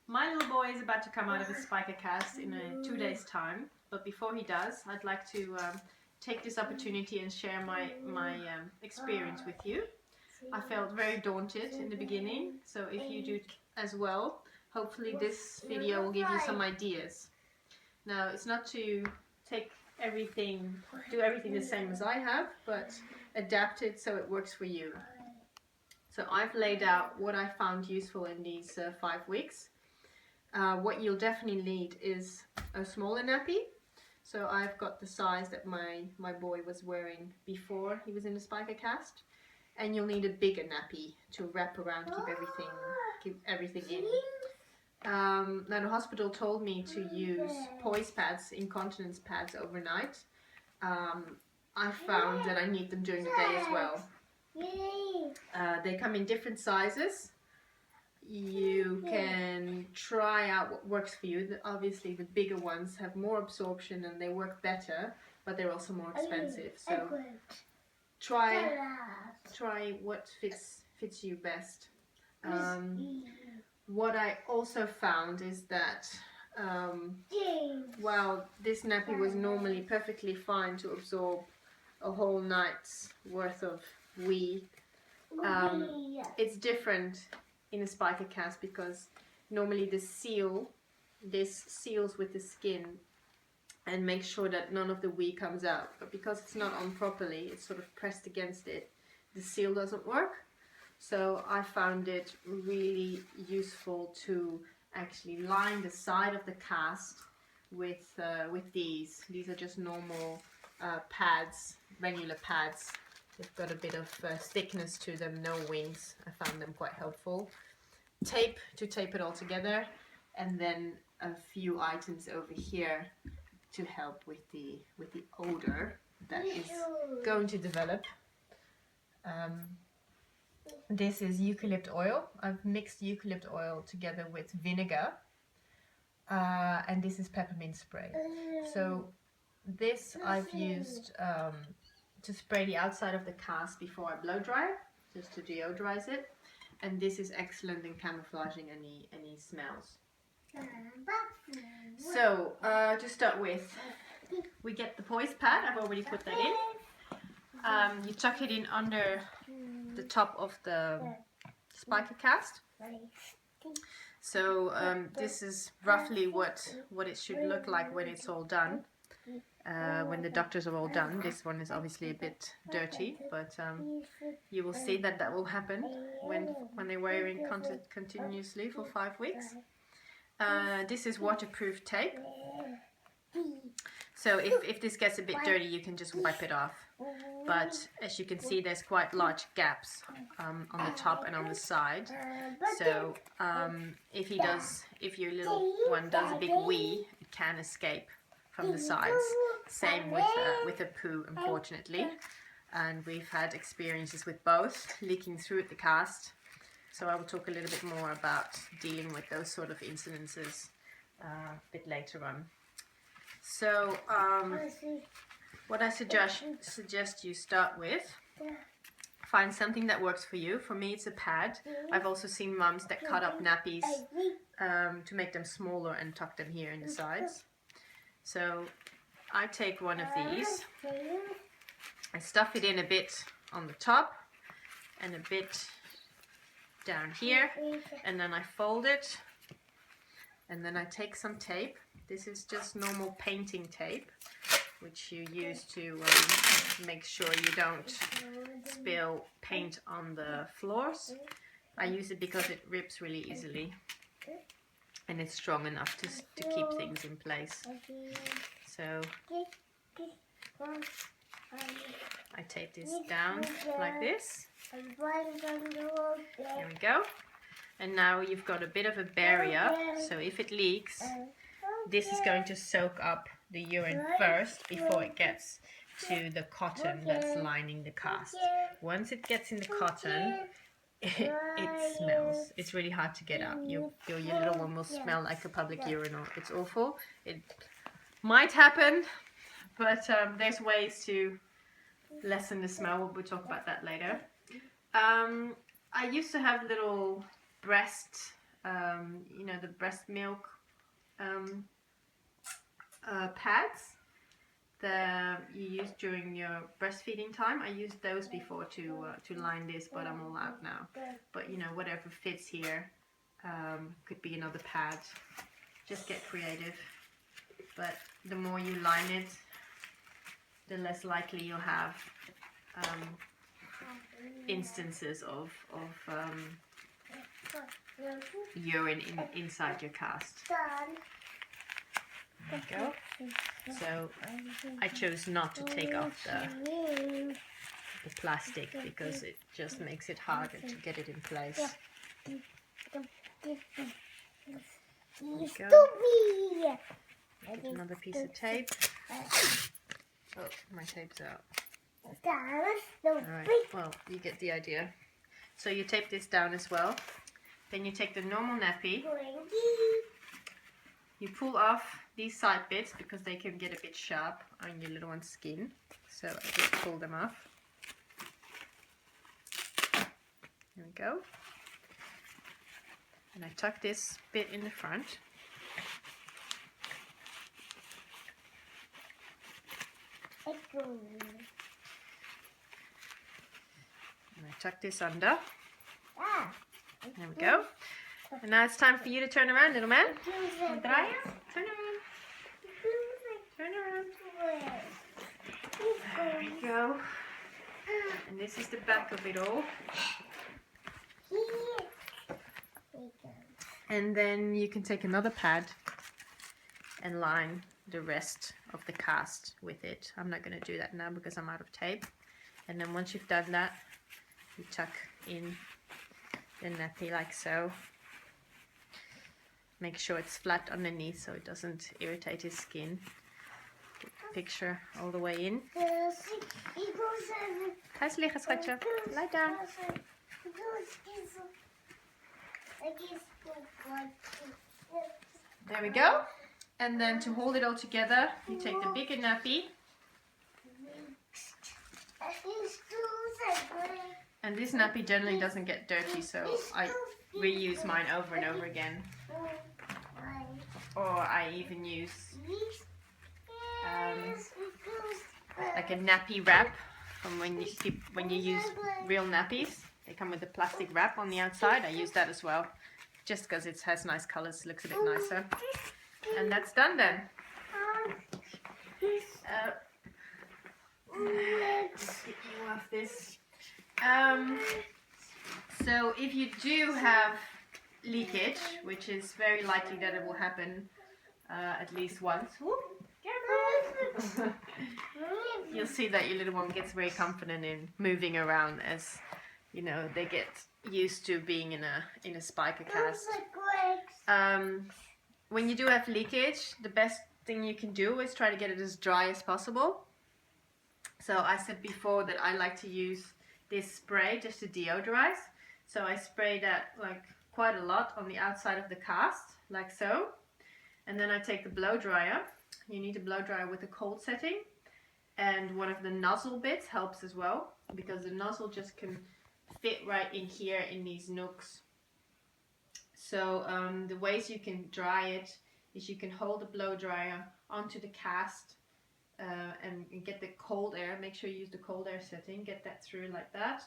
My little boy is about to come out of his Spica cast in 2 days time, but before he does, I'd like to take this opportunity and share my experience with you. I felt very daunted in the beginning, so if you do as well, hopefully this video will give you some ideas. Now, it's not to take do everything the same as I have, but adapt it so it works for you. So I've laid out what I found useful in these 5 weeks. What you'll definitely need is a smaller nappy. So I've got the size that my boy was wearing before he was in the Spica cast. And you'll need a bigger nappy to wrap around, keep everything in. Now the hospital told me to use poise pads, incontinence pads overnight. I found that I need them during the day as well. They come in different sizes. You can try out what works for you. Obviously the bigger ones have more absorption and they work better, but they're also more expensive. So try what fits you best. What I also found is that while this nappy was normally perfectly fine to absorb a whole night's worth of wee, it's different in a Spica cast because normally this seals with the skin and makes sure that none of the wee comes out, but because it's not on properly, it's sort of pressed against it, the seal doesn't work. So I found it really useful to actually line the side of the cast with these. These are just normal pads, regular pads. They've got a bit of thickness to them, no wings. I found them quite helpful. Tape to tape it all together, and then a few items over here to help with the odor that is going to develop. This is eucalypt oil. I've mixed eucalypt oil together with vinegar, and this is peppermint spray. So this I've used to spray the outside of the cast before I blow dry, just to deodorize it. And this is excellent in camouflaging any smells. So to start with, we get the poise pad. I've already put that in. You tuck it in under the top of the Spica cast. So this is roughly what it should look like when it's all done. When the doctors are all done. This one is obviously a bit dirty, but you will see that will happen when they're wearing continuously for 5 weeks. This is waterproof tape. So if this gets a bit dirty, you can just wipe it off. But as you can see, there's quite large gaps on the top and on the side. So if your little one does a big wee, it can escape from the sides. Same with a poo, unfortunately. And we've had experiences with both leaking through the cast. So I will talk a little bit more about dealing with those sort of incidences a bit later on. So what I suggest you start with, find something that works for you. For me, it's a pad. I've also seen mums that cut up nappies to make them smaller and tuck them here in the sides. So I take one of these, I stuff it in a bit on the top and a bit down here, and then I fold it, and then I take some tape. This is just normal painting tape, which you use to make sure you don't spill paint on the floors. I use it because it rips really easily and it's strong enough to keep things in place. So I tape this down like this. There we go. And now you've got a bit of a barrier, so if it leaks, this is going to soak up the urine first before it gets to the cotton that's lining the cast. Once it gets in the cotton, it smells. It's really hard to get out. Your little one will smell like a public urinal. It's awful. It might happen, but there's ways to lessen the smell. We'll talk about that later. I used to have little breast you know, the breast milk pads that you use during your breastfeeding time. I used those before to line this, but I'm all out now. But you know, whatever fits here, could be another pad. Just get creative. But the more you line it, the less likely you'll have instances of urine inside your cast. There you go. So I chose not to take off the plastic because it just makes it harder to get it in place. There you go. Get another piece of tape. Oh, my tape's out. Alright, well, you get the idea. So you tape this down as well. Then you take the normal nappy. You pull off these side bits because they can get a bit sharp on your little one's skin. So I just pull them off. There we go. And I tuck this bit in the front. And I tuck this under. There we go. And now it's time for you to turn around, little man. Turn around. Turn around. There we go. And this is the back of it all. And then you can take another pad and line the rest of the cast with it. I'm not going to do that now because I'm out of tape. And then once you've done that, you tuck in the nappy like so. Make sure it's flat underneath so it doesn't irritate his skin. Get the picture all the way in. Ga eens liggen, schatje. Lie down. There we go. And then to hold it all together, you take the bigger nappy. And this nappy generally doesn't get dirty, so I reuse mine over and over again. Or I even use like a nappy wrap from when you use real nappies. They come with a plastic wrap on the outside. I use that as well, just because it has nice colors, looks a bit nicer. And that's done then. Let's get you off this. So if you do have leakage, which is very likely that it will happen at least once, you'll see that your little one gets very confident in moving around as you know they get used to being in a Spica cast. When you do have leakage, the best thing you can do is try to get it as dry as possible. So I said before that I like to use this spray just to deodorize. So I spray that like quite a lot on the outside of the cast, like so. And then I take the blow dryer. You need a blow dryer with a cold setting. And one of the nozzle bits helps as well, because the nozzle just can fit right in here in these nooks. So the ways you can dry it is you can hold the blow dryer onto the cast and get the cold air. Make sure you use the cold air setting. Get that through like that.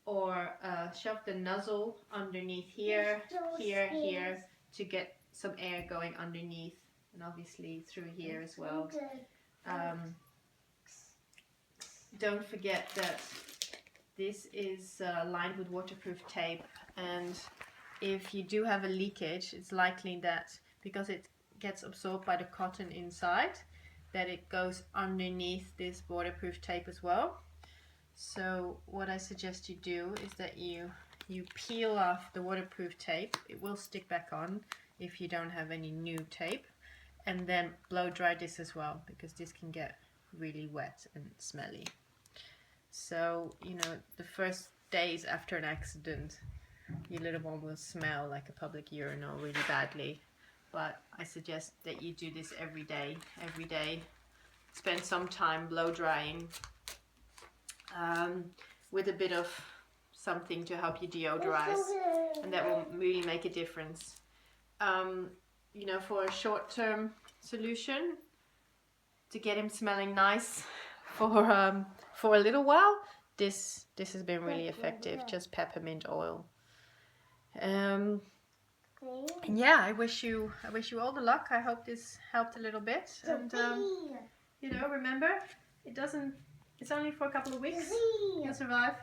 Or shove the nozzle underneath here, here, to get some air going underneath, and obviously through here as well. Don't forget that this is lined with waterproof tape, and if you do have a leakage, it's likely that because it gets absorbed by the cotton inside, that it goes underneath this waterproof tape as well. So what I suggest you do is that you peel off the waterproof tape. It will stick back on if you don't have any new tape, and then blow dry this as well, because this can get really wet and smelly. So you know, the first days after an accident, your little one will smell like a public urinal really badly, but I suggest that you do this every day. Spend some time blow drying with a bit of something to help you deodorize, and that will really make a difference. You know, for a short-term solution to get him smelling nice for a little while, this has been really effective. Just peppermint oil. And yeah, I wish you all the luck. I hope this helped a little bit. And you know, remember, it's only for a couple of weeks. You'll survive.